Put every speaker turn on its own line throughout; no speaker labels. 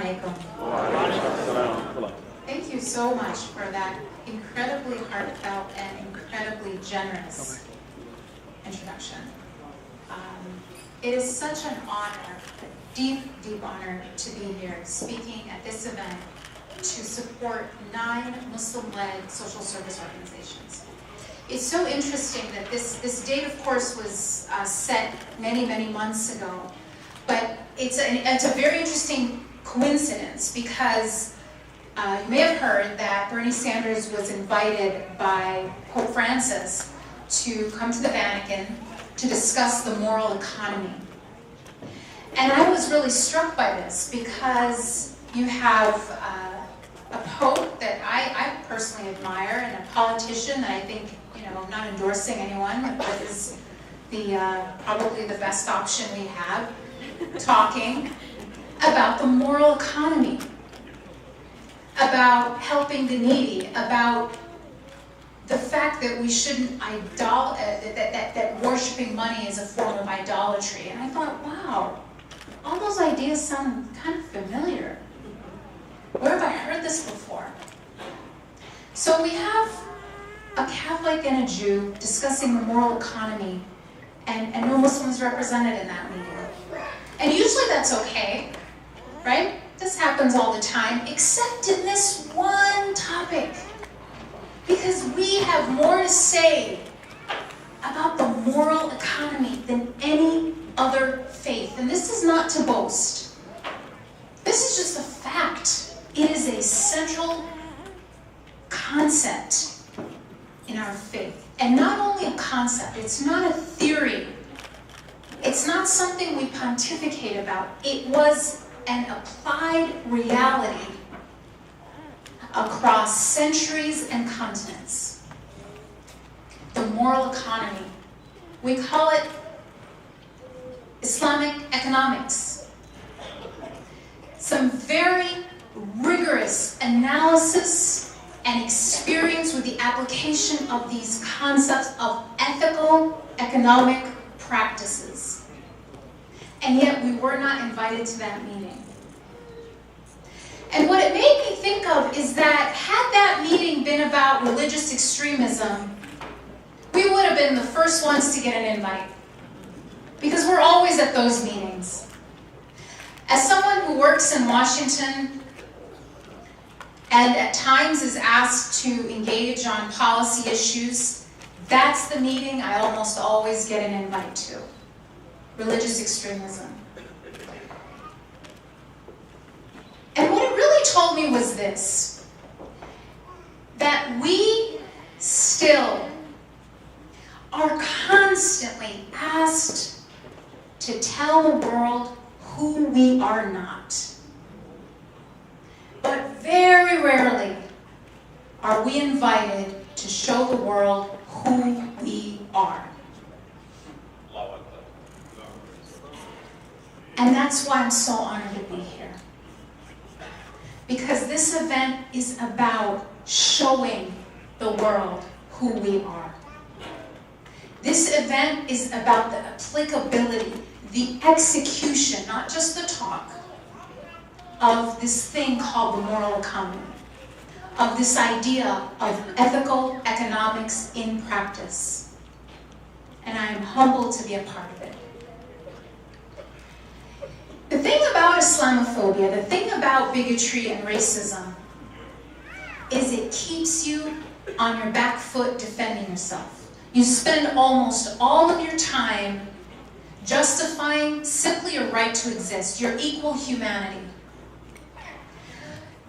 alaikum. Thank you so much for that incredibly heartfelt and incredibly generous introduction. It is such an honor, a deep, deep honor to be here speaking at this event to support 9 Muslim-led social service organizations. It's so interesting that this date, of course, was set many, many months ago, but it's a very interesting coincidence because you may have heard that Bernie Sanders was invited by Pope Francis to come to the Vatican to discuss the moral economy. And I was really struck by this because you have a pope that I personally admire and a politician that I think, I'm not endorsing anyone, but is probably the best option we have, talking about the moral economy, about helping the needy, about the fact that we shouldn't that worshiping money is a form of idolatry. And I thought, wow, all those ideas sound kind of familiar. Where have I heard this before? So we have a Catholic and a Jew discussing the moral economy, and no Muslims represented in that meeting. And usually that's okay, right? This happens all the time, except in this one topic. Because we have more to say about the moral economy than any other faith. And this is not to boast. This is just a fact. It is a central concept in our faith. And not only a concept, it's not a theory. It's not something we pontificate about. It was an applied reality across centuries and continents. The moral economy. We call it Islamic economics. Some very rigorous analysis and experience with the application of these concepts of ethical economic practices. And yet we were not invited to that meeting. And what it made me think of is that had that meeting been about religious extremism, we would have been the first ones to get an invite. Because we're always at those meetings. As someone who works in Washington and at times is asked to engage on policy issues, that's the meeting I almost always get an invite to. Religious extremism. And what it really told me was this, that we still are constantly asked to tell the world who we are not. But very rarely are we invited to show the world who we are. And that's why I'm so honored to be here. Because this event is about showing the world who we are. This event is about the applicability, the execution, not just the talk, of this thing called the moral economy, of this idea of ethical economics in practice. And I am humbled to be a part of it. The thing about Islamophobia, the thing about bigotry and racism, is it keeps you on your back foot defending yourself. You spend almost all of your time justifying simply your right to exist, your equal humanity.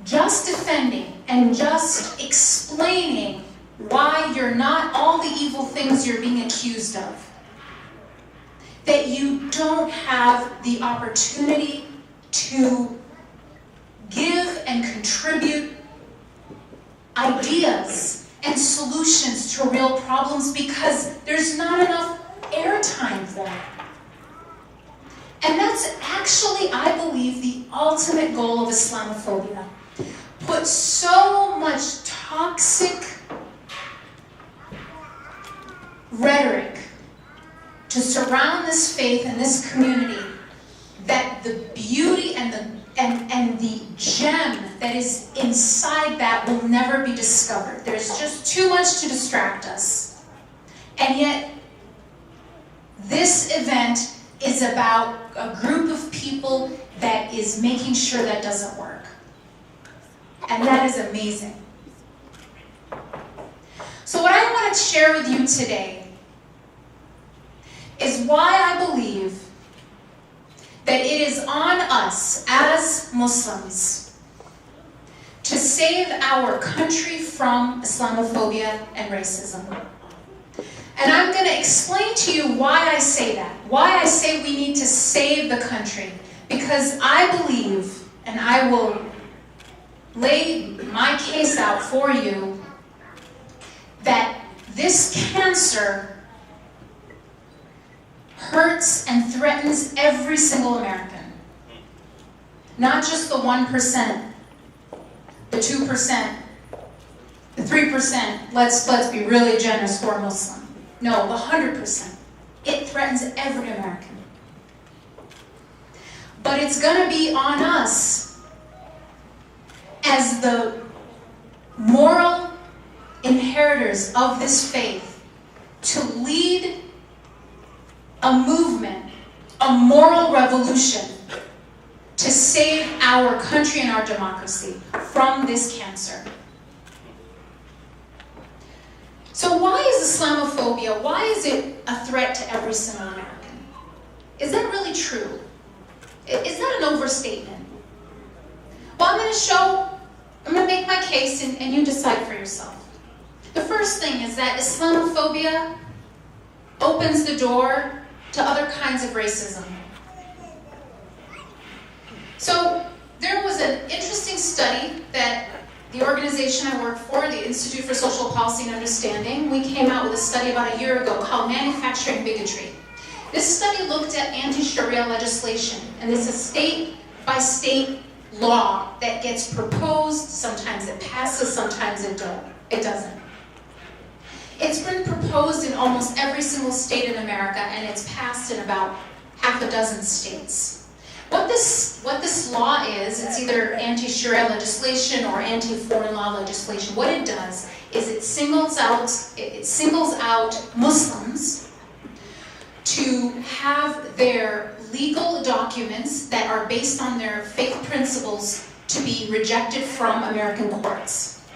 Just defending and just explaining why you're not all the evil things you're being accused of. That you don't have the opportunity to give and contribute ideas and solutions to real problems because there's not enough airtime for it. And that's actually, I believe, the ultimate goal of Islamophobia. Put so much toxic rhetoric to surround this faith and this community that the beauty and and the gem that is inside that will never be discovered. There's just too much to distract us. And yet, this event is about a group of people that is making sure that doesn't work. And that is amazing. So what I want to share with you today is why I believe that it is on us as Muslims to save our country from Islamophobia and racism. And I'm going to explain to you why I say that, why I say we need to save the country. Because I believe, and I will lay my case out for you, that this cancer hurts and threatens every single American. Not just the 1%, the 2%, the 3%, let's be really generous for a Muslim. No, the 100%. It threatens every American. But it's going to be on us as the moral inheritors of this faith to lead a movement, a moral revolution to save our country and our democracy from this cancer. So why is Islamophobia, why is it a threat to every single American? Is that really true? Is that an overstatement? Well, I'm going to make my case and you decide for yourself. The first thing is that Islamophobia opens the door to other kinds of racism. So there was an interesting study that the organization I work for, the Institute for Social Policy and Understanding, we came out with a study about a year ago called Manufacturing Bigotry. This study looked at anti-Sharia legislation, and this is state-by-state law that gets proposed. Sometimes it passes, sometimes it doesn't. It's been proposed in almost every single state in America, and it's passed in about half a dozen states. What this law is, it's either anti-Sharia legislation or anti-foreign law legislation. What it does is it singles out Muslims to have their legal documents that are based on their faith principles to be rejected from American courts.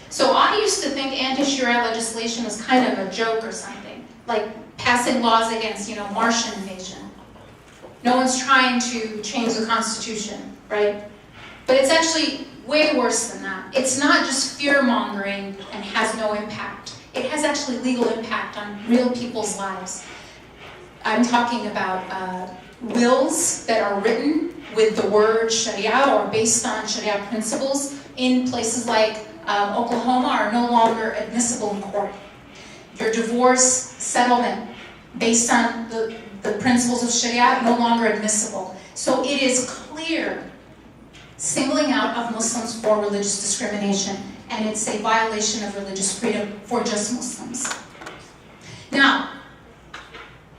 So I used to think anti-Sharia legislation was kind of a joke or something, like passing laws against, Martian invasion. No one's trying to change the Constitution, right? But it's actually way worse than that. It's not just fear-mongering and has no impact. It has actually legal impact on real people's lives. I'm talking about wills that are written with the word Sharia or based on Sharia principles in places like Oklahoma are no longer admissible in court. Your divorce settlement based on the principles of Sharia no longer admissible. So it is clear singling out of Muslims for religious discrimination, and it's a violation of religious freedom for just Muslims. Now,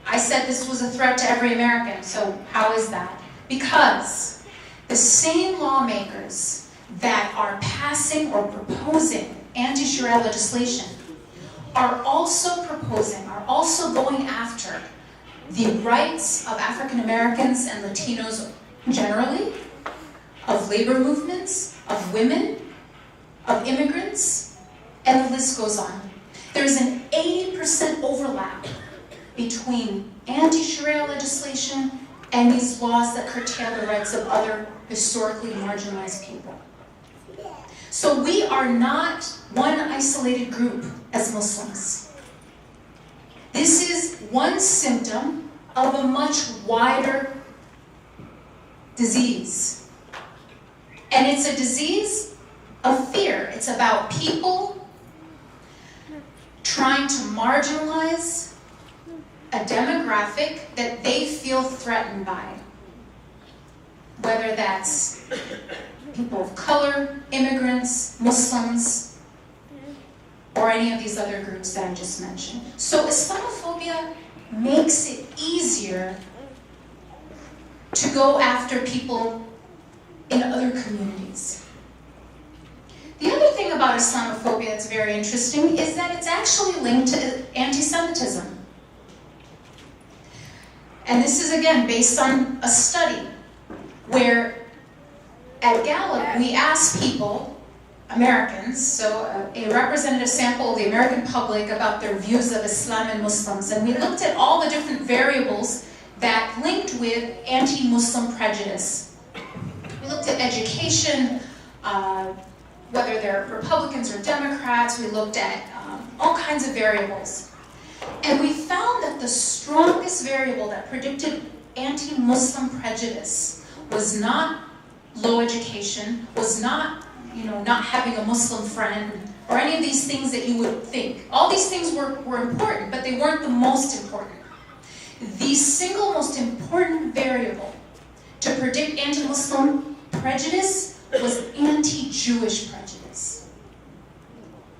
I said this was a threat to every American, so how is that? Because the same lawmakers that are passing or proposing anti-Sharia legislation are also going after the rights of African Americans and Latinos generally, of labor movements, of women, of immigrants, and the list goes on. There's an 80% overlap between anti-Sharia legislation and these laws that curtail the rights of other historically marginalized people. So we are not one isolated group as Muslims. This is one symptom of a much wider disease. And it's a disease of fear. It's about people trying to marginalize a demographic that they feel threatened by. Whether that's people of color, immigrants, Muslims, or any of these other groups that I just mentioned. So Islamophobia makes it easier to go after people in other communities. The other thing about Islamophobia that's very interesting is that it's actually linked to anti-Semitism. And this is, again, based on a study where at Gallup we asked people, Americans, so a representative sample of the American public about their views of Islam and Muslims, and we looked at all the different variables that linked with anti-Muslim prejudice. We looked at education, whether they're Republicans or Democrats. We looked at all kinds of variables. And we found that the strongest variable that predicted anti-Muslim prejudice was not low education, was not, not having a Muslim friend, or any of these things that you would think. All these things were important, but they weren't the most important. The single most important variable to predict anti-Muslim prejudice was anti-Jewish prejudice.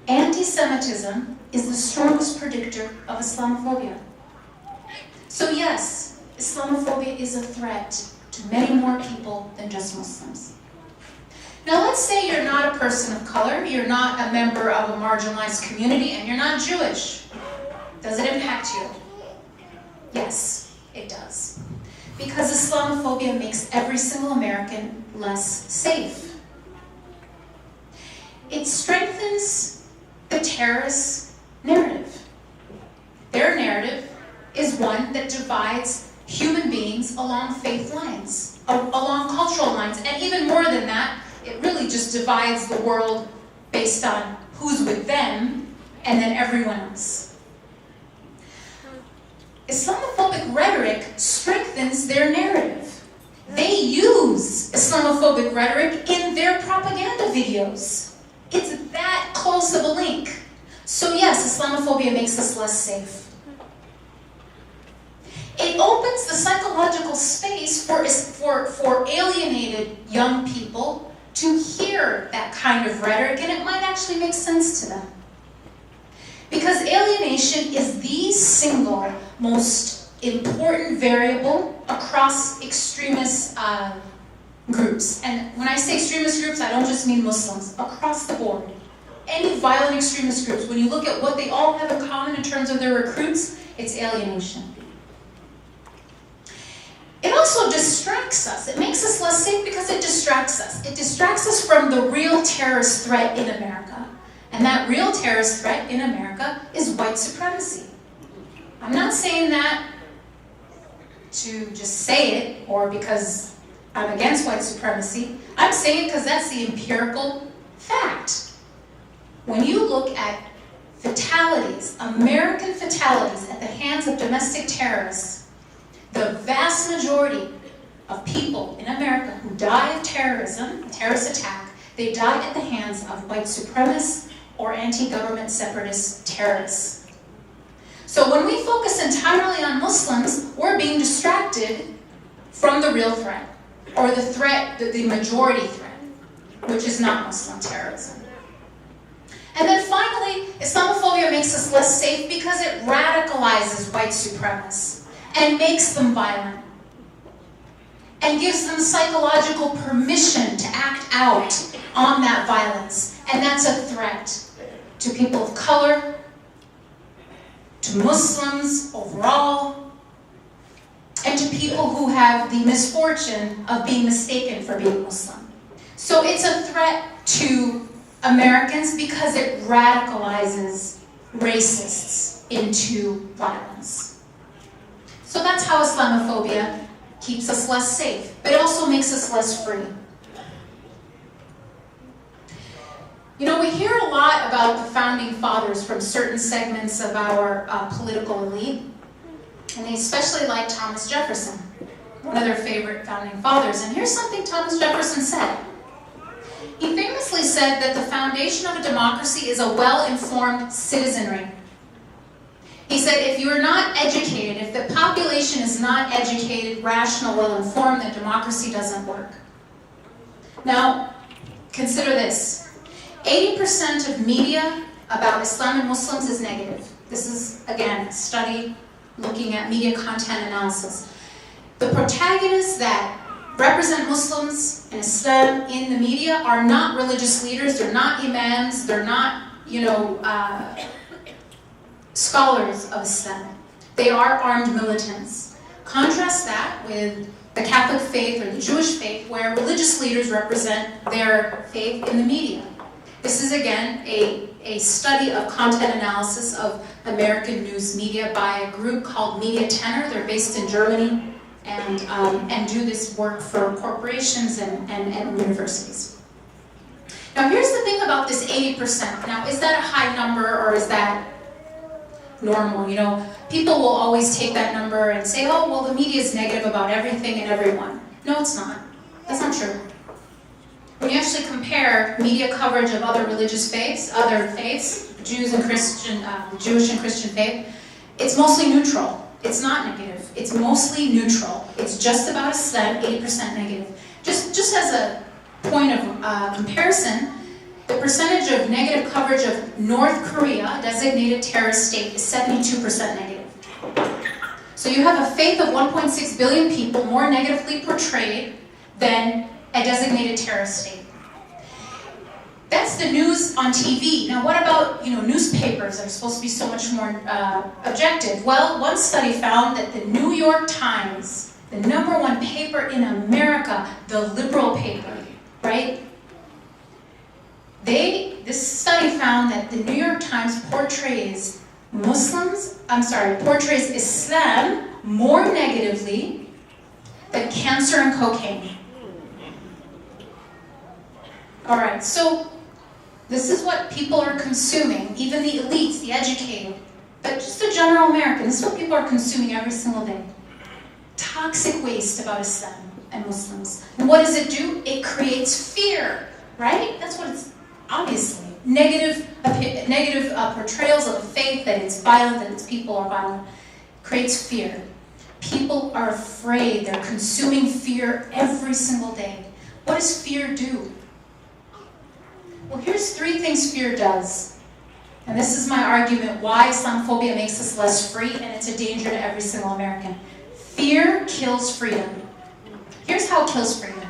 Anti-Semitism is the strongest predictor of Islamophobia. So yes, Islamophobia is a threat to many more people than just Muslims. Now let's say you're not a person of color, you're not a member of a marginalized community, and you're not Jewish. Does it impact you? Yes, it does. Because Islamophobia makes every single American less safe. It strengthens the terrorist narrative. Their narrative is one that divides human beings along faith lines, along cultural lines, and even more than that, it really just divides the world based on who's with them and then everyone else. Islamophobic rhetoric strengthens their narrative. They use Islamophobic rhetoric in their propaganda videos. It's that close of a link. So yes, Islamophobia makes us less safe. It opens the psychological space for alienated young people to hear that kind of rhetoric, and it might actually make sense to them. Because alienation is the single most important variable across extremist groups. And when I say extremist groups, I don't just mean Muslims, across the board. Any violent extremist groups, when you look at what they all have in common in terms of their recruits, it's alienation. It also distracts us. It makes us less safe because it distracts us. It distracts us from the real terrorist threat in America. And that real terrorist threat in America is white supremacy. I'm not saying that to just say it or because I'm against white supremacy. I'm saying it because that's the empirical fact. When you look at fatalities, American fatalities at the hands of domestic terrorists, the vast majority of people in America who die of terrorism, a terrorist attack, they die at the hands of white supremacists or anti-government separatist terrorists. So when we focus entirely on Muslims, we're being distracted from the real threat, or the threat, the majority threat, which is not Muslim terrorism. And then finally, Islamophobia makes us less safe because it radicalizes white supremacists and makes them violent and gives them psychological permission to act out on that violence. And that's a threat to people of color, to Muslims overall, and to people who have the misfortune of being mistaken for being Muslim. So it's a threat to Americans because it radicalizes racists into violence. So that's how Islamophobia keeps us less safe, but it also makes us less free. You know, we hear a lot about the founding fathers from certain segments of our political elite, and they especially like Thomas Jefferson, one of their favorite founding fathers. And here's something Thomas Jefferson said. He famously said that the foundation of a democracy is a well-informed citizenry. He said, if you are not educated, if the population is not educated, rational, well-informed, then democracy doesn't work. Now, consider this. 80% of media about Islam and Muslims is negative. This is, again, a study looking at media content analysis. The protagonists that represent Muslims and Islam in the media are not religious leaders, they're not imams, they're not, scholars of Islam. They are armed militants. Contrast that with the Catholic faith or the Jewish faith, where religious leaders represent their faith in the media. This is, again, a study of content analysis of American news media by a group called Media Tenor. They're based in Germany and do this work for corporations and universities. Now, here's the thing about this 80%. Now, is that a high number or is that normal? People will always take that number and say, oh, well, the media is negative about everything and everyone. No, it's not. That's not true. When you actually compare media coverage of other religious faiths, Jews and Christian, Jewish and Christian faith, it's mostly neutral. It's not negative. It's mostly neutral. It's just about Islam, 80% negative. Just as a point of comparison, the percentage of negative coverage of North Korea, a designated terrorist state, is 72% negative. So you have a faith of 1.6 billion people more negatively portrayed than a designated terrorist state. That's the news on TV. Now, what about newspapers that are supposed to be so much more objective? Well, one study found that the New York Times, the #1 paper in America, the liberal paper, right? This study found that the New York Times portrays Islam more negatively than cancer and cocaine. All right, so this is what people are consuming, even the elites, the educated, but just the general American. This is what people are consuming every single day. Toxic waste about Islam and Muslims. And what does it do? It creates fear, right? That's what it's obviously. Negative portrayals of a faith, that it's violent, that its people are violent, creates fear. People are afraid. They're consuming fear every single day. What does fear do? Well, here's 3 things fear does. And this is my argument why Islamophobia makes us less free, and it's a danger to every single American. Fear kills freedom. Here's how it kills freedom.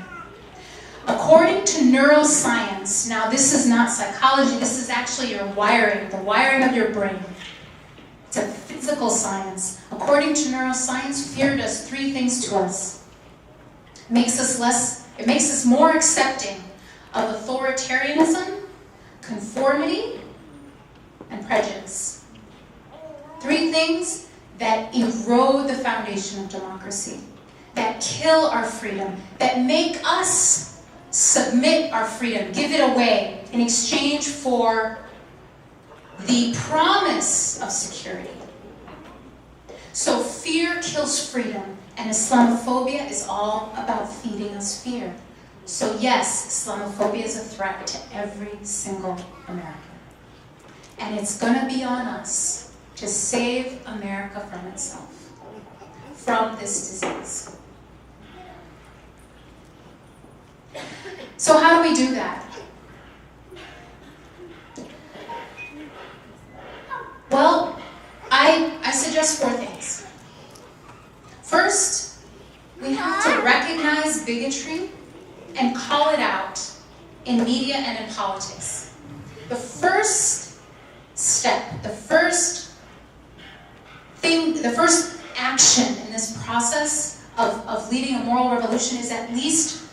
According to neuroscience, now this is not psychology, this is actually your wiring, the wiring of your brain. It's a physical science. According to neuroscience, fear does 3 things to us. It makes us more accepting of authoritarianism, conformity, and prejudice. 3 things that erode the foundation of democracy, that kill our freedom, that make us submit our freedom, give it away in exchange for the promise of security. So fear kills freedom, and Islamophobia is all about feeding us fear. So yes, Islamophobia is a threat to every single American. And it's going to be on us to save America from itself, from this disease. So how do we do that? Well, I suggest 4 things. First, we have to recognize bigotry and call it out in media and in politics. The first step, the first action in this process of leading a moral revolution is at least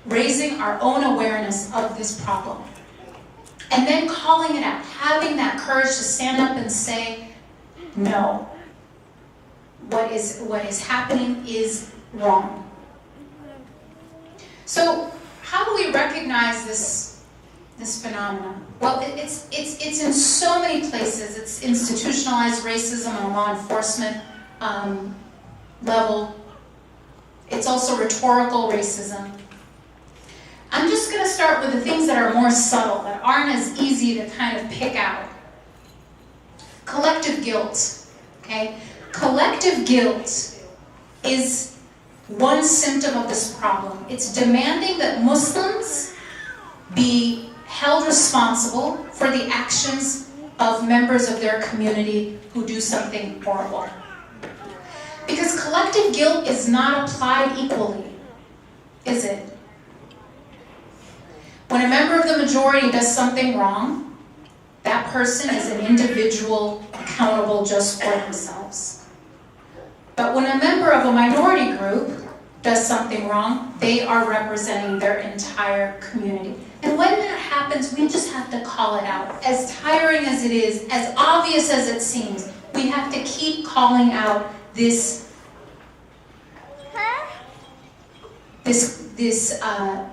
raising our own awareness of this problem. And then calling it out, having that courage to stand up and say, no, what is happening is wrong. So how do we recognize this phenomenon? Well, it's in so many places. It's institutionalized racism on a law enforcement level. It's also rhetorical racism. I'm just going to start with the things that are more subtle, that aren't as easy to kind of pick out. Collective guilt. Okay? Collective guilt is one symptom of this problem. It's demanding that Muslims be held responsible for the actions of members of their community who do something horrible. Because collective guilt is not applied equally. is it? When a member of the majority does something wrong, that person is an individual accountable just for themselves. But when a member of a minority group does something wrong, they are representing their entire community. And when that happens, we just have to call it out. As tiring as it is, as obvious as it seems, we have to keep calling out this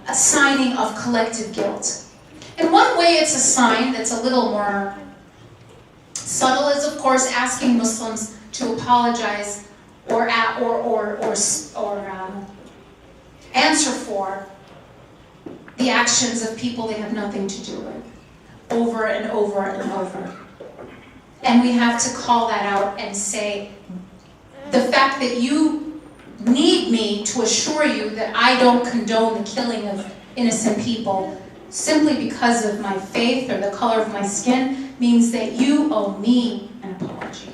assigning of collective guilt. In one way, it's a sign that's a little more subtle, is of course asking Muslims to apologize or answer for the actions of people they have nothing to do with, over and over and over. And we have to call that out and say, the fact that you need me to assure you that I don't condone the killing of innocent people simply because of my faith or the color of my skin means that you owe me an apology.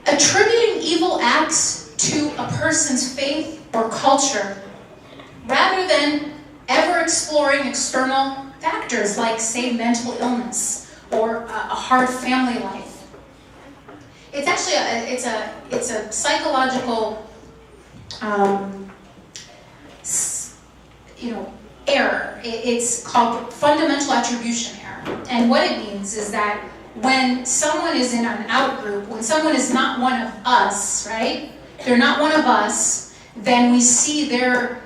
Attributing evil acts to a person's faith or culture, rather than ever exploring external factors like, say, mental illness or a hard family life. It's actually it's a psychological error. It's called fundamental attribution error. And what it means is that when someone is in an out-group, when someone is not one of us, right? They're not one of us, then we see their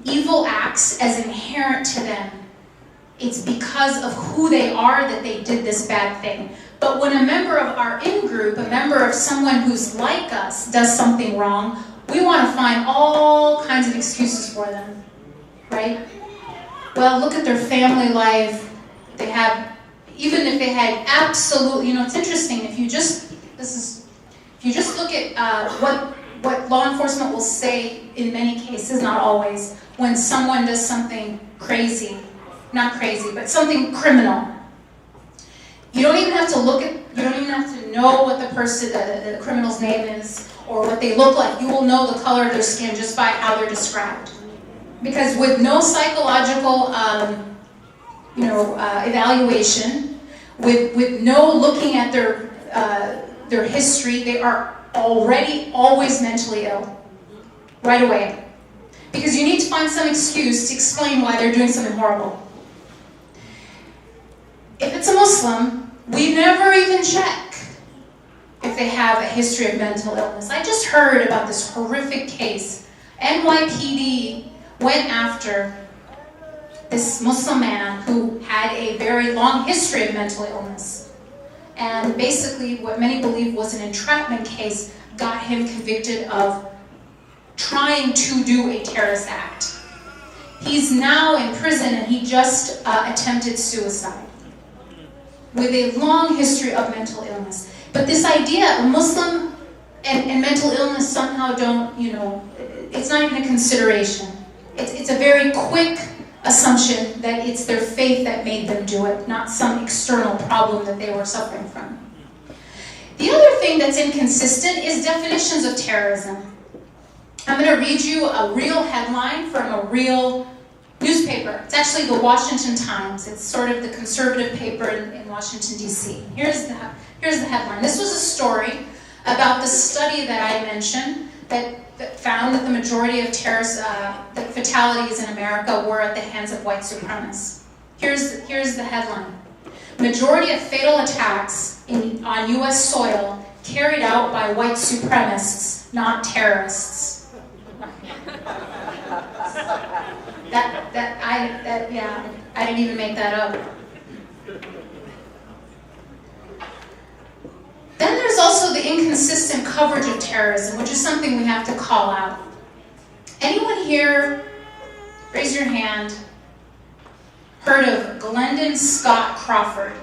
evil acts as inherent to them. It's because of who they are that they did this bad thing. But when a member of our in-group, a member of someone who's like us, does something wrong, we want to find all kinds of excuses for them, right? Well, look at their family life. They have, even if they had absolute, it's interesting, if you just look at what law enforcement will say in many cases, not always, when someone does something crazy, not crazy, but something criminal. You don't even have to you don't even have to know what the person, the criminal's name is, or what they look like. You will know the color of their skin just by how they're described. Because with no psychological, evaluation, with no looking at their history, they are already always mentally ill, right away. Because you need to find some excuse to explain why they're doing something horrible. If it's a Muslim, we never even check if they have a history of mental illness. I just heard about this horrific case. NYPD went after this Muslim man who had a very long history of mental illness. And basically, what many believe was an entrapment case got him convicted of trying to do a terrorist act. He's now in prison and he just attempted suicide with a long history of mental illness. But this idea, a Muslim and mental illness somehow don't, it's not even a consideration. It's a very quick assumption that it's their faith that made them do it, not some external problem that they were suffering from. The other thing that's inconsistent is definitions of terrorism. I'm going to read you a real headline from a real newspaper. It's actually the Washington Times. It's sort of the conservative paper in Washington, D.C. Here's the headline. This was a story about the study that I mentioned that found that the majority of terrorist fatalities in America were at the hands of white supremacists. Here's the headline. Majority of fatal attacks on U.S. soil carried out by white supremacists, not terrorists. I didn't even make that up. Then there's also the inconsistent coverage of terrorism, which is something we have to call out. Anyone here, raise your hand, heard of Glendon Scott Crawford?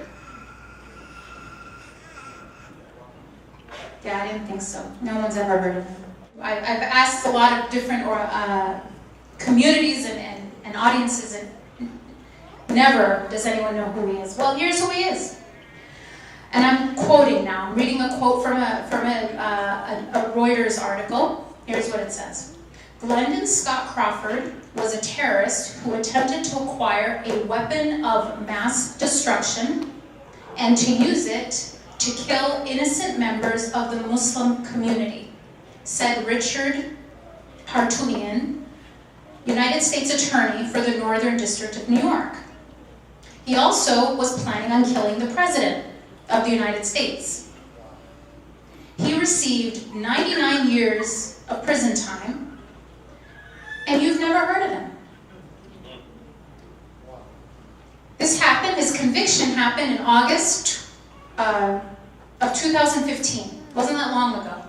Yeah, I didn't think so. No one's ever heard of him. I've asked a lot of different communities and audiences, and never does anyone know who he is. Well, here's who he is. And I'm quoting now. I'm reading a quote from a Reuters article. Here's what it says. Glendon Scott Crawford was a terrorist who attempted to acquire a weapon of mass destruction and to use it to kill innocent members of the Muslim community, said Richard Hartunian, United States Attorney for the Northern District of New York. He also was planning on killing the President of the United States. He received 99 years of prison time, and you've never heard of him. This happened, his conviction happened in August of 2015. Wasn't that long ago.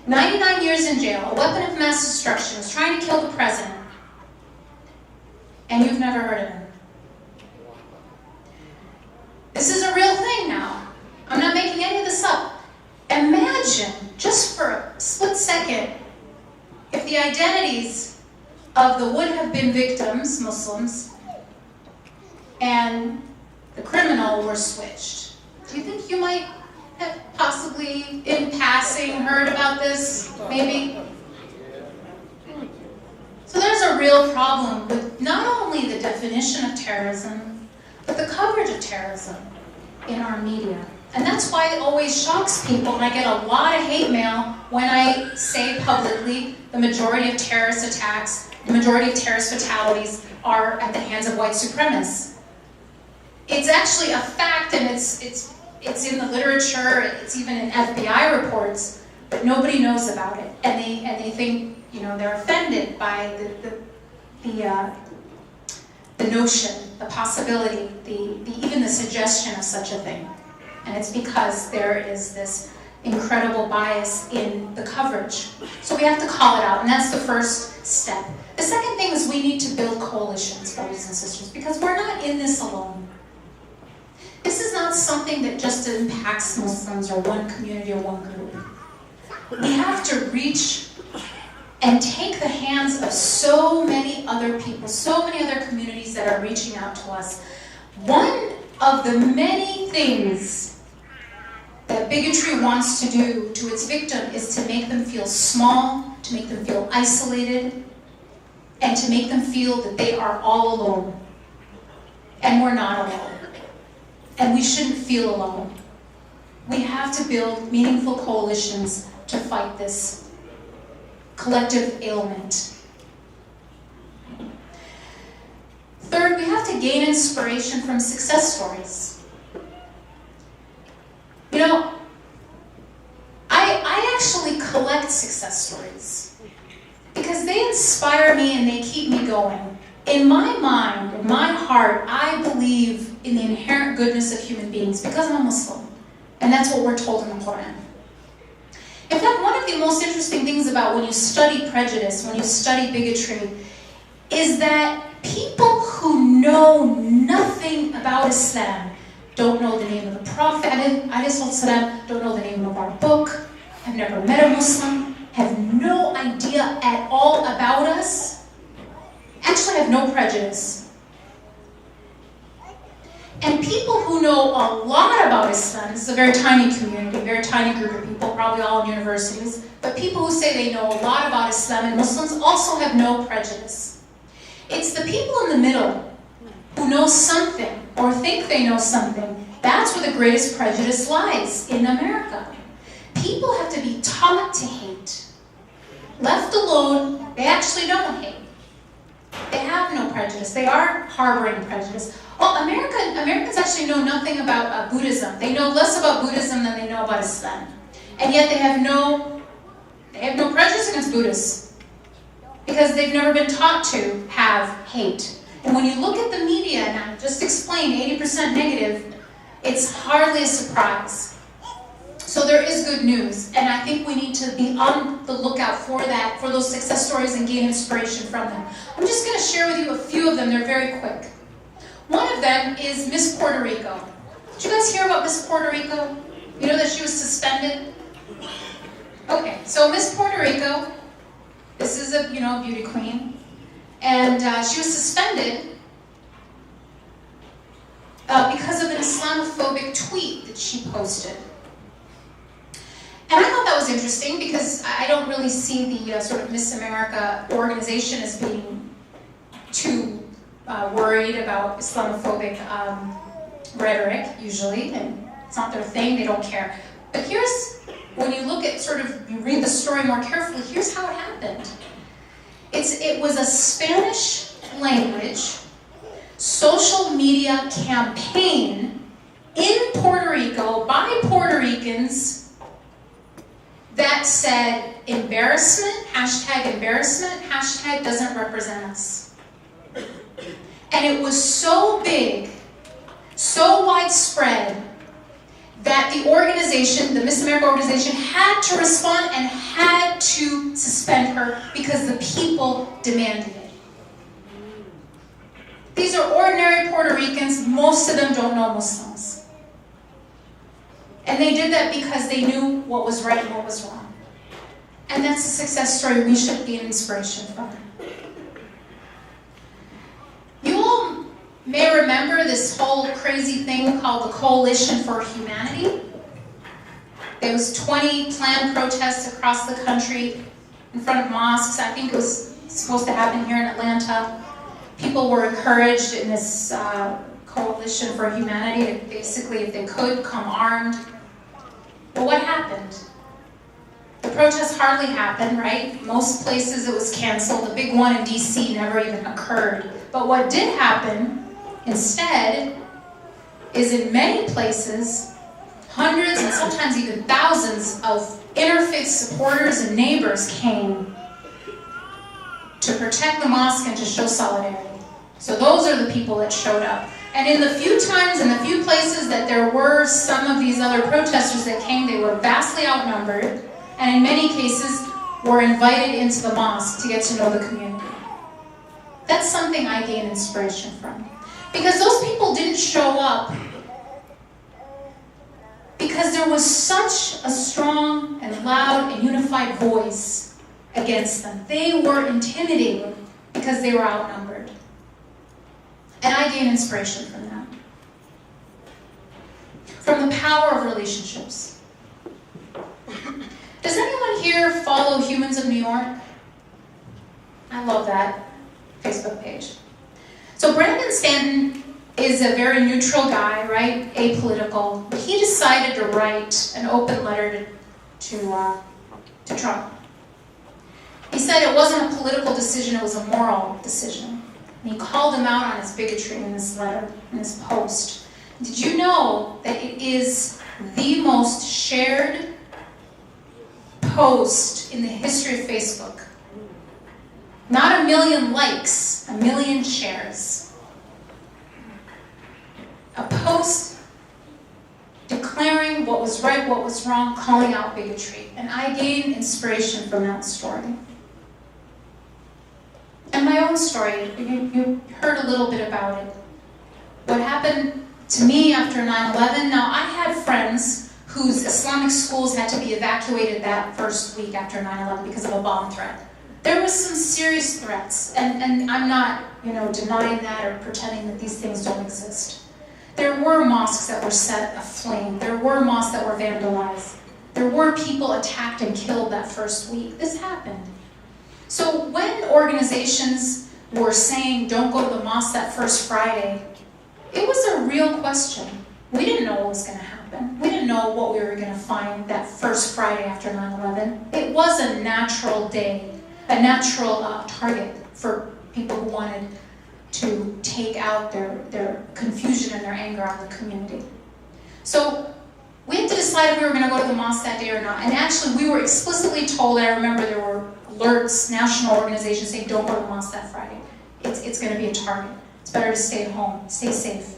99 years in jail, a weapon of mass destruction, was trying to kill the president, and you've never heard of him. This is a real thing now. I'm not making any of this up. Imagine, just for a split second, if the identities of the would-have-been victims, Muslims, and the criminal were switched. Do you think you might have possibly, in passing, heard about this, maybe? So there's a real problem with not only the definition of terrorism, but the coverage of terrorism in our media. And that's why it always shocks people, and I get a lot of hate mail when I say publicly the majority of terrorist attacks, the majority of terrorist fatalities are at the hands of white supremacists. It's actually a fact, and it's in the literature, it's even in FBI reports, but nobody knows about it. And they think, they're offended by the notion, the possibility, even the suggestion of such a thing. And it's because there is this incredible bias in the coverage. So we have to call it out, and that's the first step. The second thing is we need to build coalitions, brothers and sisters, because we're not in this alone. This is not something that just impacts Muslims or one community or one group. We have to reach and take the hands of so many other people, so many other communities that are reaching out to us. One of the many things that bigotry wants to do to its victim is to make them feel small, to make them feel isolated, and to make them feel that they are all alone. And we're not alone. And we shouldn't feel alone. We have to build meaningful coalitions to fight this collective ailment. Third, we have to gain inspiration from success stories. I actually collect success stories because they inspire me and they keep me going. In my mind, in my heart, I believe in the inherent goodness of human beings because I'm a Muslim. And that's what we're told in the Quran. In fact, one of the most interesting things about when you study prejudice, when you study bigotry, is that people who know nothing about Islam, don't know the name of the Prophet, don't know the name of our book, have never met a Muslim, have no idea at all about us, actually have no prejudice. And people who know a lot about Islam, this is a very tiny community, a very tiny group of people, probably all in universities, but people who say they know a lot about Islam and Muslims also have no prejudice. It's the people in the middle who know something or think they know something. That's where the greatest prejudice lies in America. People have to be taught to hate. Left alone, they actually don't hate. They have no prejudice. They are harboring prejudice. Well, Americans actually know nothing about Buddhism. They know less about Buddhism than they know about Islam. And yet they have no prejudice against Buddhists because they've never been taught to have hate. And when you look at the media, and I just explained 80% negative, it's hardly a surprise. So there is good news, and I think we need to be on the lookout for that, for those success stories and gain inspiration from them. I'm just going to share with you a few of them. They're very quick. One of them is Miss Puerto Rico. Did you guys hear about Miss Puerto Rico? You know that she was suspended? Okay, so Miss Puerto Rico, this is a beauty queen, and she was suspended because of an Islamophobic tweet that she posted. And I thought that was was interesting because I don't really see the sort of Miss America organization as being too worried about Islamophobic rhetoric, usually, and it's not their thing, they don't care. But here's, when you look at you read the story more carefully, here's how it happened. It was a Spanish language social media campaign in Puerto Rico by Puerto Ricans that said embarrassment, hashtag doesn't represent us. And it was so big, so widespread, that the organization, the Miss America organization, had to respond and had to suspend her because the people demanded it. These are ordinary Puerto Ricans. Most of them don't know Muslims. And they did that because they knew what was right and what was wrong. And that's a success story we should gain inspiration from. You all may remember this whole crazy thing called the Coalition for Humanity. There was 20 planned protests across the country in front of mosques. I think it was supposed to happen here in Atlanta. People were encouraged in this Coalition for Humanity to basically, if they could, come armed. But what happened? The protests hardly happened, right? Most places it was canceled. The big one in DC never even occurred. But what did happen instead is in many places, hundreds and sometimes even thousands of interfaith supporters and neighbors came to protect the mosque and to show solidarity. So those are the people that showed up. And in the few times, in the few places that there were some of these other protesters that came, they were vastly outnumbered, and in many cases were invited into the mosque to get to know the community. That's something I gain inspiration from. Because those people didn't show up because there was such a strong and loud and unified voice against them. They were intimidating because they were outnumbered. And I gain inspiration from that. From the power of relationships. Does anyone here follow Humans of New York? I love that Facebook page. So Brandon Stanton is a very neutral guy, right? Apolitical. But he decided to write an open letter to Trump. He said it wasn't a political decision, it was a moral decision. And he called him out on his bigotry in this letter, in this post. Did you know that it is the most shared post in the history of Facebook? Not 1 million likes, 1 million shares. A post declaring what was right, what was wrong, calling out bigotry. And I gained inspiration from that story. And my own story, you heard a little bit about it. What happened to me after 9/11, now I had friends whose Islamic schools had to be evacuated that first week after 9/11 because of a bomb threat. There was some serious threats, and I'm not, denying that or pretending that these things don't exist. There were mosques that were set aflame. There were mosques that were vandalized. There were people attacked and killed that first week. This happened. So when organizations were saying, don't go to the mosque that first Friday, it was a real question. We didn't know what was going to happen. We didn't know what we were going to find that first Friday after 9/11. It was a natural day, a natural target for people who wanted to take out their confusion and their anger on the community. So we had to decide if we were going to go to the mosque that day or not. And actually, we were explicitly told, I remember there were alerts, national organizations saying, don't go to the mosque that Friday. It's going to be a target. It's better to stay at home, stay safe.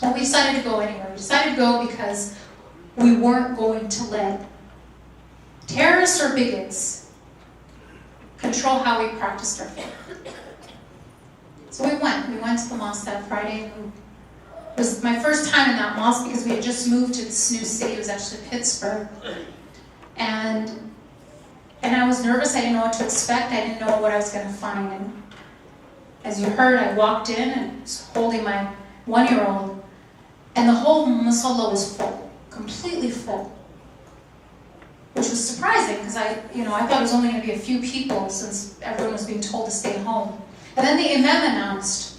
And we decided to go anyway. We decided to go because we weren't going to let terrorists or bigots control how we practiced our faith. So we went. We went to the mosque that Friday. It was my first time in that mosque because we had just moved to this new city. It was actually Pittsburgh. And I was nervous. I didn't know what to expect. I didn't know what I was going to find. And as you heard, I walked in and was holding my 1-year-old. And the whole musalla was full, completely full. which was surprising because I thought it was only going to be a few people since everyone was being told to stay home. And then the imam announced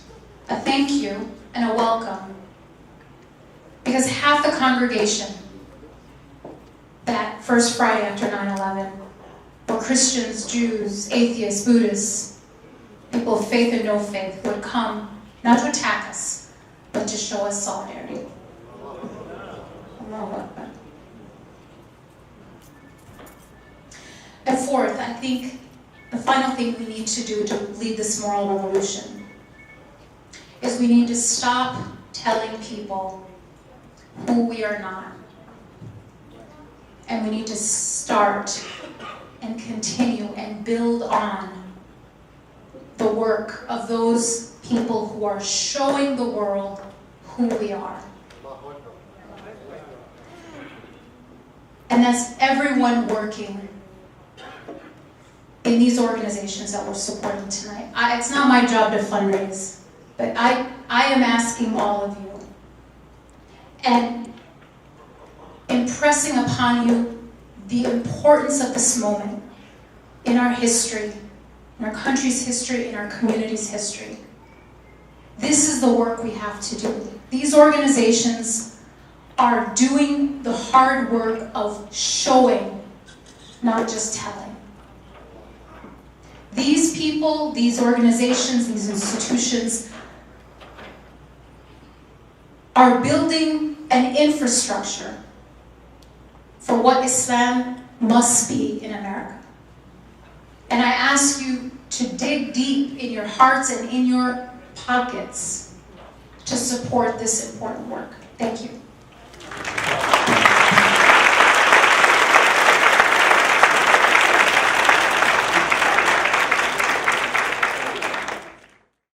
a thank you and a welcome, because half the congregation that first Friday after 9/11 were Christians, Jews, atheists, Buddhists, people of faith and no faith, would come not to attack us, but to show us solidarity. Allahu Akbar. And fourth, I think the final thing we need to do to lead this moral revolution is we need to stop telling people who we are not. And we need to start and continue and build on the work of those people who are showing the world who we are. And that's everyone working in these organizations that we're supporting tonight. It's not my job to fundraise, but I am asking all of you and impressing upon you the importance of this moment in our history, in our country's history, in our community's history. This is the work we have to do. These organizations are doing the hard work of showing, not just telling. These people, these organizations, these institutions are building an infrastructure for what Islam must be in America. And I ask you to dig deep in your hearts and in your pockets to support this important work. Thank you.